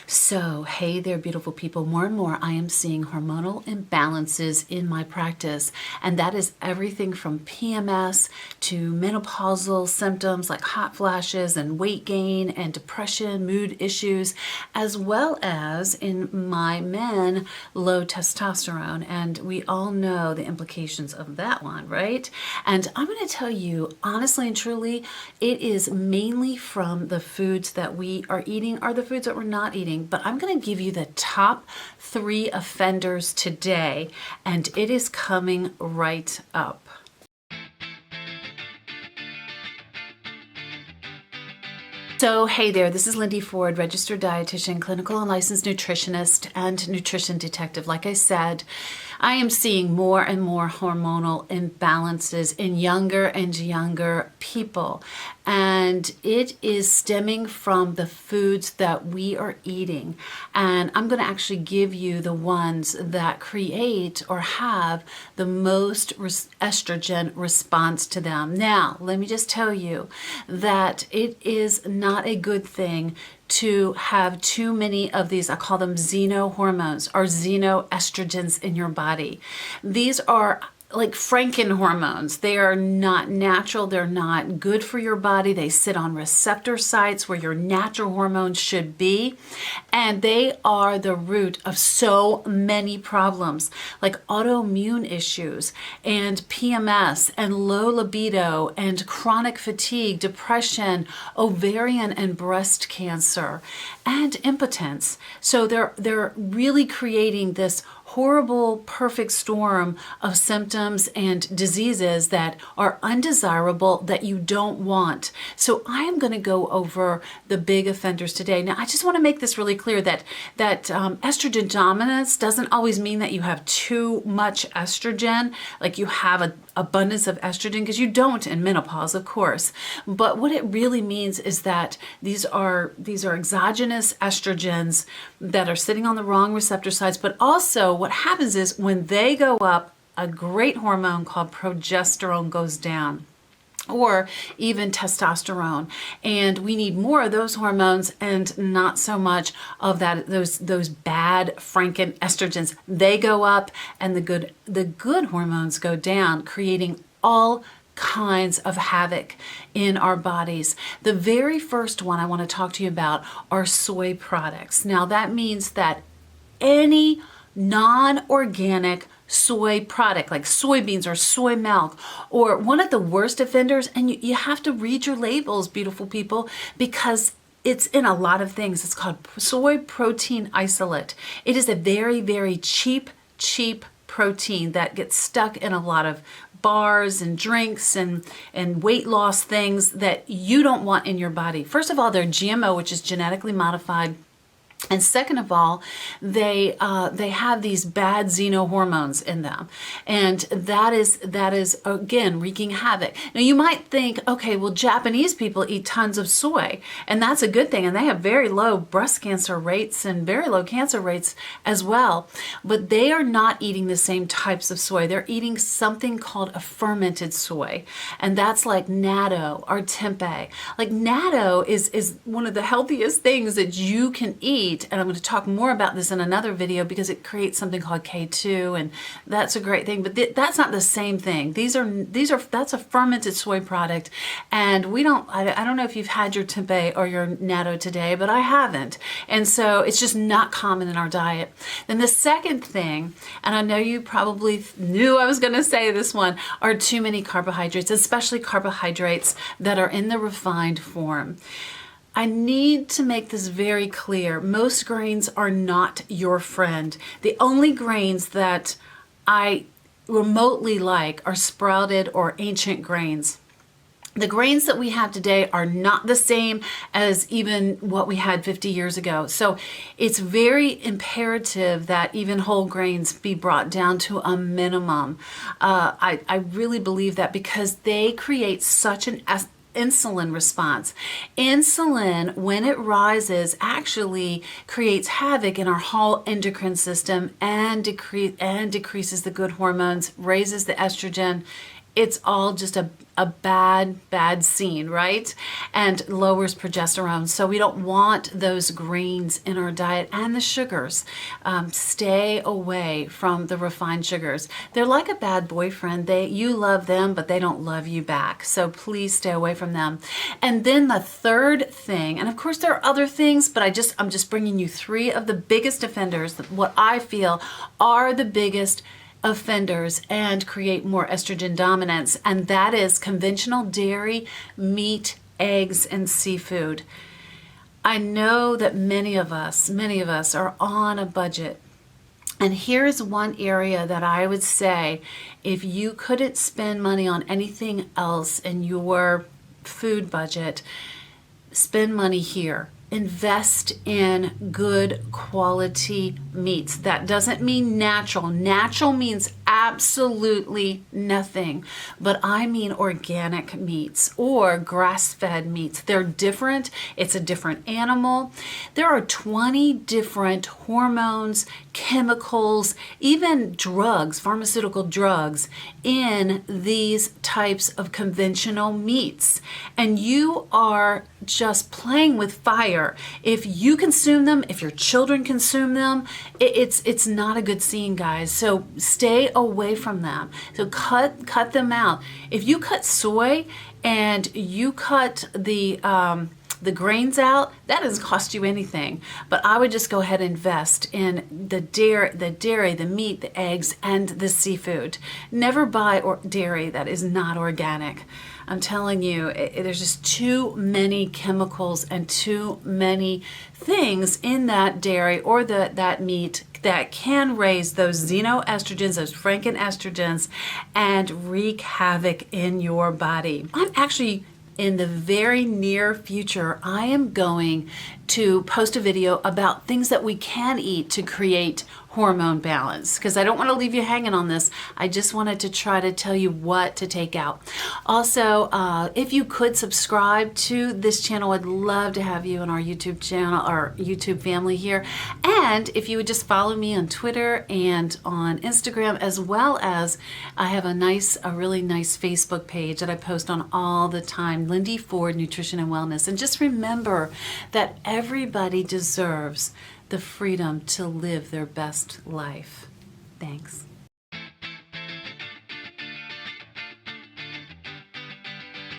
So, hey there, beautiful people. More and more, I am seeing hormonal imbalances in my practice, and that is everything from PMS to menopausal symptoms like hot flashes and weight gain and depression, mood issues, as well as in my men, low testosterone. And we all know the implications of that one, right? And I'm going to tell you, honestly and truly, it is mainly from the foods that we are eating or the foods that we're not eating. But I'm going to give you the top 3 offenders today, and it is coming right up. So, hey there, this is Lindy Ford, registered dietitian, clinical and licensed nutritionist, and nutrition detective. Like I said, I am seeing more and more hormonal imbalances in younger and younger people. And it is stemming from the foods that we are eating. And I'm going to actually give you the ones that create or have the most estrogen response to them. Now, let me just tell you that it is not a good thing to have too many of these, I call them xenohormones or xenoestrogens in your body. These are like Franken hormones. They are not natural. They're not good for your body. They sit on receptor sites where your natural hormones should be. And they are the root of so many problems like autoimmune issues and PMS and low libido and chronic fatigue, depression, ovarian and breast cancer, and impotence. So they're really creating this horrible, perfect storm of symptoms and diseases that are undesirable that you don't want. So I am going to go over the big offenders today. Now, I just want to make this really clear that estrogen dominance doesn't always mean that you have too much estrogen, like you have an abundance of estrogen, because you don't in menopause, of course. But what it really means is that these are exogenous estrogens that are sitting on the wrong receptor sites, but also what happens is when they go up, a great hormone called progesterone goes down, or even testosterone, and we need more of those hormones and not so much of that those bad Franken estrogens. They go up and the good hormones go down, creating all kinds of havoc in our bodies. The very first one I want to talk to you about are soy products. Now that means that any non-organic soy product like soybeans or soy milk, or one of the worst offenders, and you have to read your labels, beautiful people, because it's in a lot of things. It's called soy protein isolate. It is a very, very cheap protein that gets stuck in a lot of bars and drinks and weight loss things that you don't want in your body. First of all, they're GMO, which is genetically modified. And second of all, they have these bad xenohormones in them, and that is again wreaking havoc. Now you might think, okay, well, Japanese people eat tons of soy, and that's a good thing, and they have very low breast cancer rates and very low cancer rates as well. But they are not eating the same types of soy. They're eating something called a fermented soy, and that's like natto or tempeh. Like natto is one of the healthiest things that you can eat. And I'm going to talk more about this in another video because it creates something called K2, and that's a great thing. But that's not the same thing. That's a fermented soy product, and I don't know if you've had your tempeh or your natto today, but I haven't, and so it's just not common in our diet. Then the second thing, and I know you probably knew I was going to say this one, are too many carbohydrates, especially carbohydrates that are in the refined form. I need to make this very clear. Most grains are not your friend. The only grains that I remotely like are sprouted or ancient grains. The grains that we have today are not the same as even what we had 50 years ago. So it's very imperative that even whole grains be brought down to a minimum. I really believe that because they create such an insulin response. Insulin, when it rises, actually creates havoc in our whole endocrine system and decreases the good hormones, raises the estrogen, it's all just a bad scene, right? And lowers progesterone. So we don't want those grains in our diet and the sugars. Stay away from the refined sugars. They're like a bad boyfriend. You love them, but they don't love you back. So please stay away from them. And then the third thing, and of course there are other things, but I'm just bringing you 3 of the biggest offenders, what I feel are the biggest offenders and create more estrogen dominance, and that is conventional dairy, meat, eggs, and seafood. I know that many of us are on a budget. And here's one area that I would say, if you couldn't spend money on anything else in your food budget, spend money here. Invest in good quality meats. That doesn't mean natural. Natural means absolutely nothing, but I mean organic meats or grass-fed meats. They're different. It's a different animal. There are 20 different hormones, chemicals, even drugs, pharmaceutical drugs in these types of conventional meats. And you are just playing with fire. If you consume them, if your children consume them, it's not a good scene, guys. So stay away from them. So cut them out. If you cut soy and you cut the grains out, that doesn't cost you anything. But I would just go ahead and invest in the dairy, the meat, the eggs, and the seafood. Never buy dairy that is not organic. I'm telling you, there's just too many chemicals and too many things in that dairy or that meat that can raise those xenoestrogens, those frankenestrogens, and wreak havoc in your body. I'm actually, in the very near future, I am going to post a video about things that we can eat to create hormone balance, because I don't want to leave you hanging on this. I just wanted to try to tell you what to take out. Also, if you could subscribe to this channel, I'd love to have you in our YouTube channel, our YouTube family here. And if you would just follow me on Twitter and on Instagram, as well as I have a really nice Facebook page that I post on all the time, Lindy Ford Nutrition and Wellness. And just remember that everybody deserves the freedom to live their best life. Thanks.